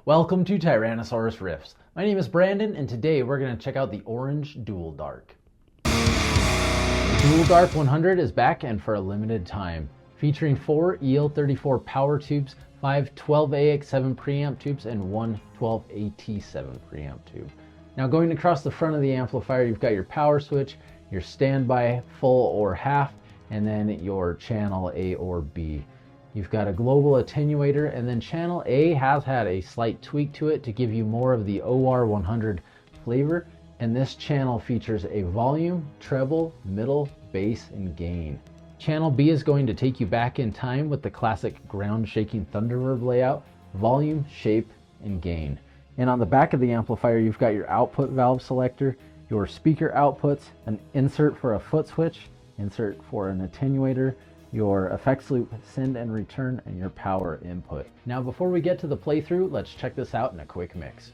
Welcome to Tyrannosaurus Riffs. My name is Brandon, and today we're going to check out the Orange Dual Dark. The Dual Dark 100 is back and for a limited time, featuring 4 EL34 power tubes, 5 12AX7 preamp tubes, and 1 12AT7 preamp tube. Now going across the front of the amplifier, you've got your power switch, your standby, full or half, and then your channel A or B. You've got a global attenuator, and then channel A has had a slight tweak to it to give you more of the OR100 flavor, and this channel features a volume, treble, middle, bass, and gain. Channel B is going to take you back in time with the classic ground shaking Thunderverb layout, volume, shape, and gain. And on the back of the amplifier, you've got your output valve selector, your speaker outputs, an insert for a foot switch, insert for an attenuator, your effects loop, send and return, and your power input. Now before we get to the playthrough, let's check this out in a quick mix.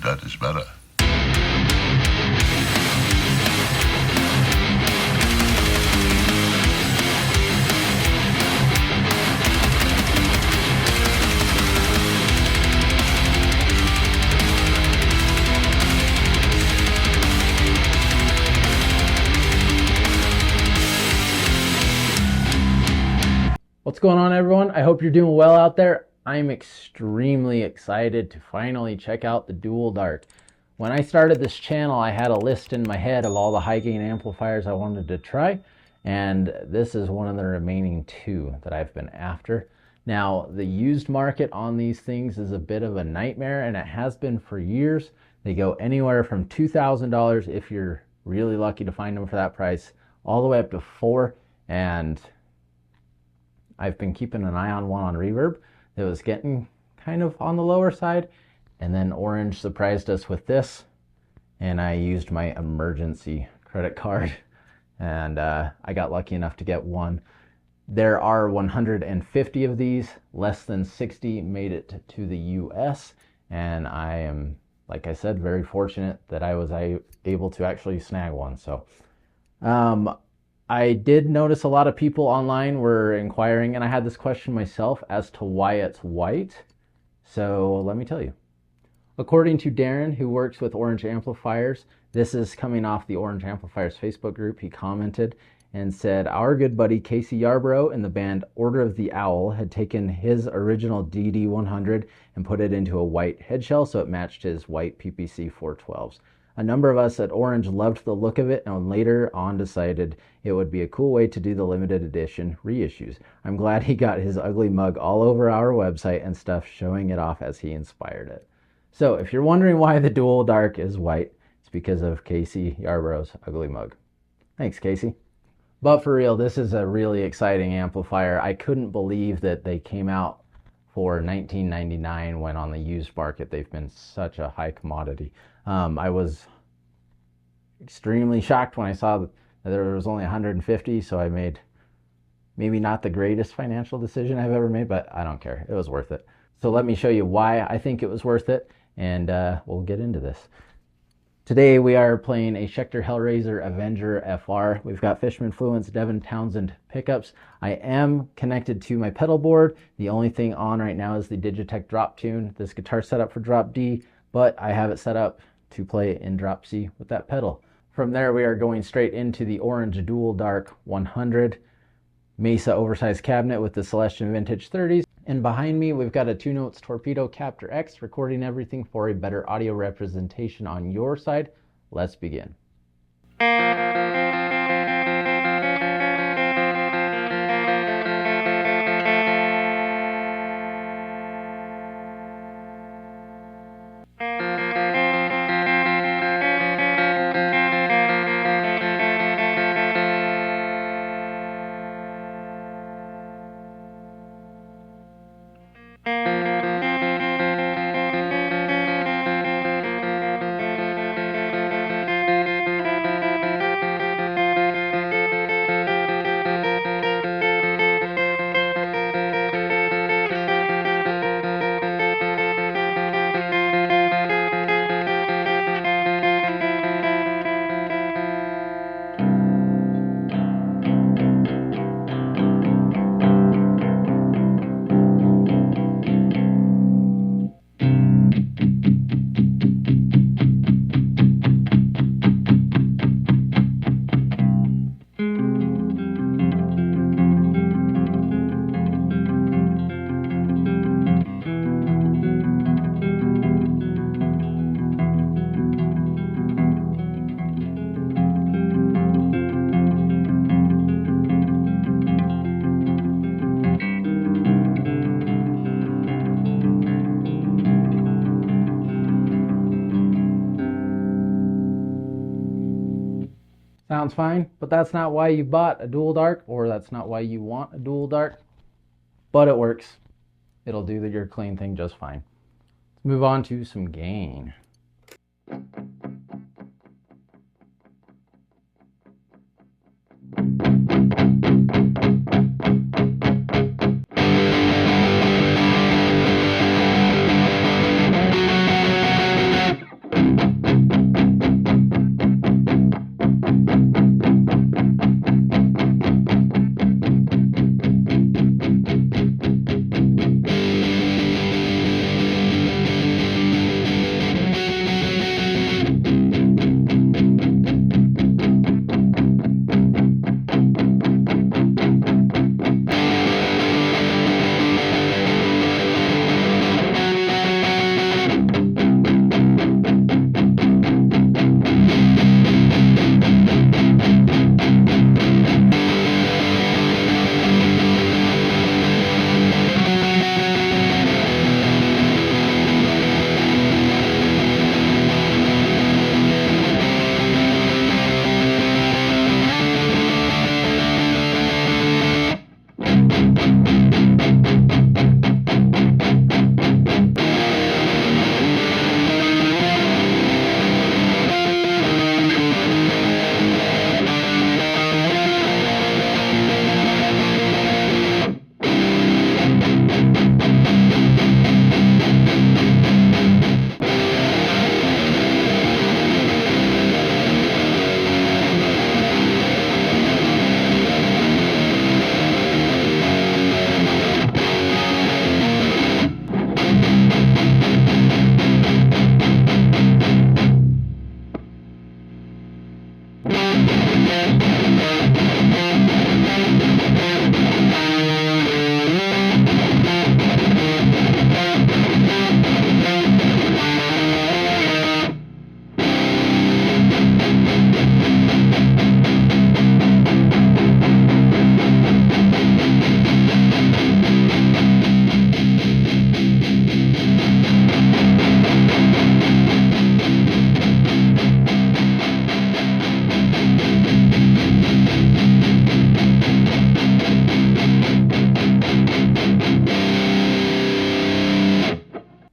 That is better. What's going on, everyone? I hope you're doing well out there. I'm extremely excited to finally check out the Dual Dark. When I started this channel, I had a list in my head of all the high gain amplifiers I wanted to try, and this is one of the remaining 2 that I've been after. Now, the used market on these things is a bit of a nightmare, and it has been for years. They go anywhere from $2,000 if you're really lucky to find them for that price, all the way up to $4,000, and I've been keeping an eye on one on Reverb. It was getting kind of on the lower side, and then Orange surprised us with this, and I used my emergency credit card, and I got lucky enough to get one. There are 150 of these, less than 60 made it to the US, and I am, like I said, very fortunate that I was able to actually snag one. So I did notice a lot of people online were inquiring, and I had this question myself as to why it's white. So let me tell you. According to Darren, who works with Orange Amplifiers, this is coming off the Orange Amplifiers Facebook group. He commented and said, our good buddy Casey Yarbrough in the band Order of the Owl had taken his original DD100 and put it into a white headshell so it matched his white PPC 412s. A number of us at Orange loved the look of it and later on decided it would be a cool way to do the limited edition reissues. I'm glad he got his ugly mug all over our website and stuff, showing it off as he inspired it. So if you're wondering why the Dual Dark is white, it's because of Casey Yarbrough's ugly mug. Thanks, Casey. But for real, this is a really exciting amplifier. I couldn't believe that they came out for $19.99 when on the used market they've been such a high commodity. I was extremely shocked when I saw that there was only 150, so I made maybe not the greatest financial decision I've ever made, but I don't care. It was worth it. So let me show you why I think it was worth it, and we'll get into this. Today we are playing a Schecter Hellraiser Avenger FR. We've got Fishman, Fluence, Devin, Townsend pickups. I am connected to my pedal board. The only thing on right now is the Digitech drop tune. This guitar set up for drop D, but I have it set up to play in drop C with that pedal. From there we are going straight into the Orange Dual Dark 100 Mesa oversized cabinet with the Celestion Vintage 30s. And behind me we've got a 2-notes Torpedo Captor X, recording everything for a better audio representation on your side. Let's begin. Sounds fine, but that's not why you bought a dual dark, or that's not why you want a dual dark, but it works. It'll do your clean thing just fine. Let's move on to some gain.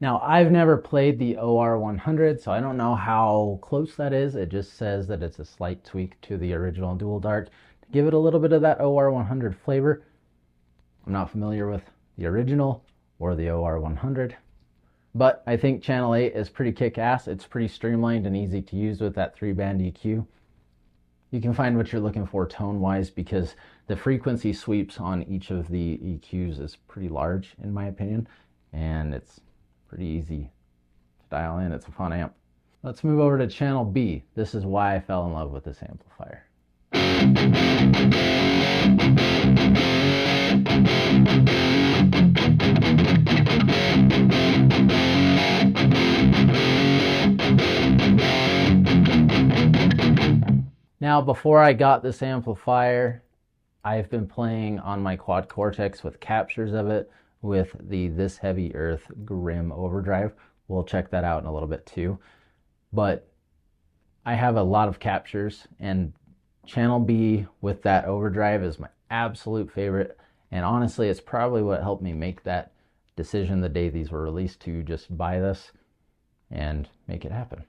Now, I've never played the OR100, so I don't know how close that is. It just says that it's a slight tweak to the original Dual Dark to give it a little bit of that OR100 flavor. I'm not familiar with the original or the OR100, but I think Channel 8 is pretty kick-ass. It's pretty streamlined and easy to use with that 3-band EQ. You can find what you're looking for tone-wise because the frequency sweeps on each of the EQs is pretty large, in my opinion, and it's pretty easy to dial in. It's a fun amp. Let's move over to Channel B. This is why I fell in love with this amplifier. Now, before I got this amplifier, I've been playing on my quad cortex with captures of it with the This Heavy Earth Grim Overdrive. We'll check that out in a little bit too. But I have a lot of captures, and Channel B with that overdrive is my absolute favorite. And honestly, it's probably what helped me make that decision the day these were released to just buy this and make it happen.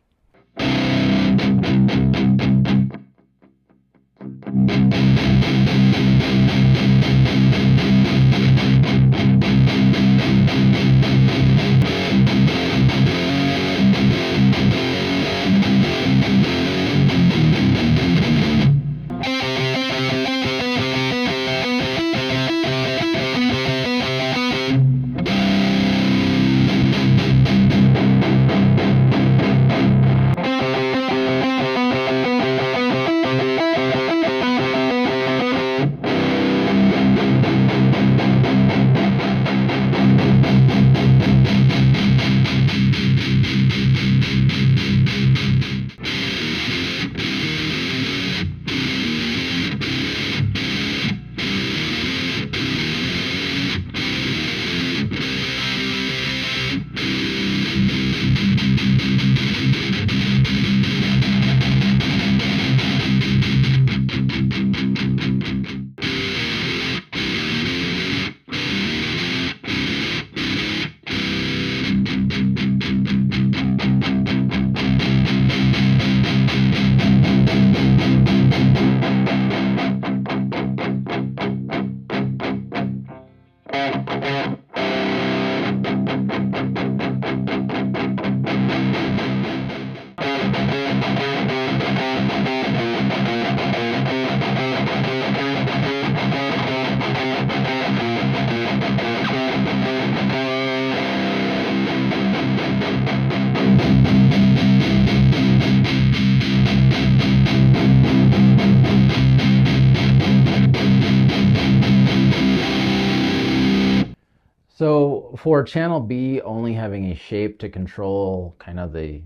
So for channel B, only having a shape to control kind of the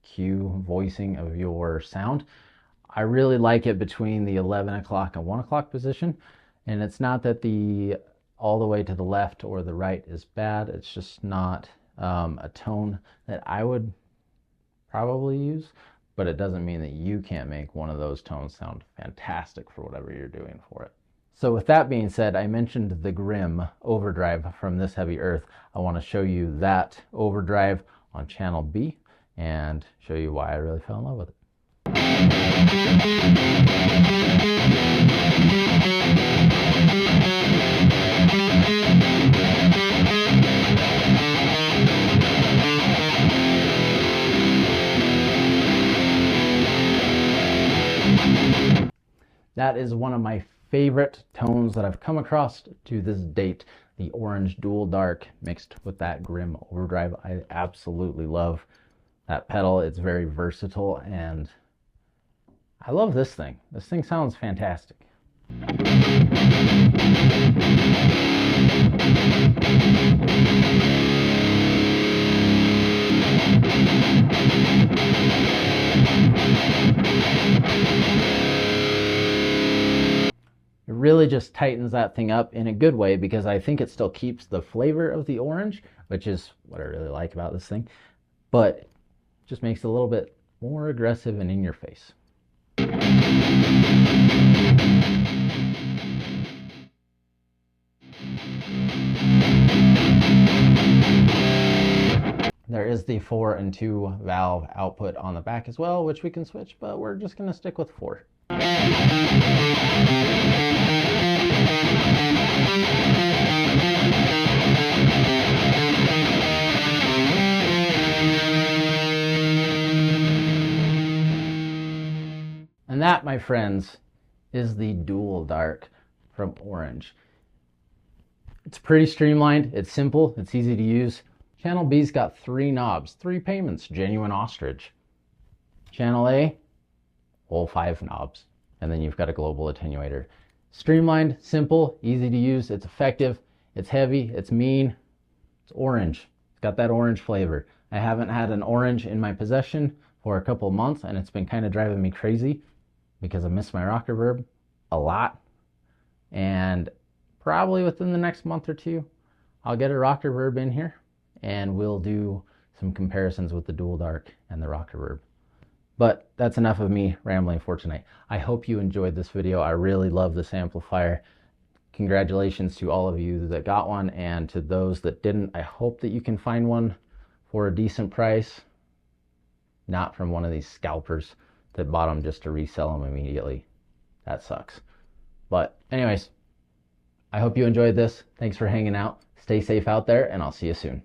EQ voicing of your sound, I really like it between the 11 o'clock and 1 o'clock position. And it's not that the all the way to the left or the right is bad. It's just not a tone that I would probably use, but it doesn't mean that you can't make one of those tones sound fantastic for whatever you're doing for it. So with that being said, I mentioned the Grim Overdrive from This Heavy Earth. I want to show you that Overdrive on channel B and show you why I really fell in love with it. That is one of my favorite tones that I've come across to this date. The orange dual dark mixed with that Grim Overdrive. I absolutely love that pedal. It's very versatile and I love this thing. This thing sounds fantastic. It really just tightens that thing up in a good way because I think it still keeps the flavor of the orange, which is what I really like about this thing, but just makes it a little bit more aggressive and in your face. There is the 4 and 2 valve output on the back as well, which we can switch, but we're just going to stick with 4. And that, my friends, is the dual dark from Orange. It's pretty streamlined, it's simple, it's easy to use. Channel B's got 3 knobs, 3 payments, genuine ostrich. Channel A, all 5 knobs. And then you've got a global attenuator. Streamlined, simple, easy to use, it's effective, it's heavy, it's mean, it's orange. It's got that orange flavor. I haven't had an orange in my possession for a couple of months and it's been kind of driving me crazy because I miss my rock reverb a lot. And probably within the next month or 2, I'll get a rock reverb in here and we'll do some comparisons with the dual dark and the rock reverb. But that's enough of me rambling for tonight. I hope you enjoyed this video. I really love this amplifier. congratulations to all of you that got one, and to those that didn't, I hope that you can find one for a decent price, not from one of these scalpers that bought them just to resell them immediately. That sucks. But anyways, I hope you enjoyed this. Thanks for hanging out. Stay safe out there, and I'll see you soon.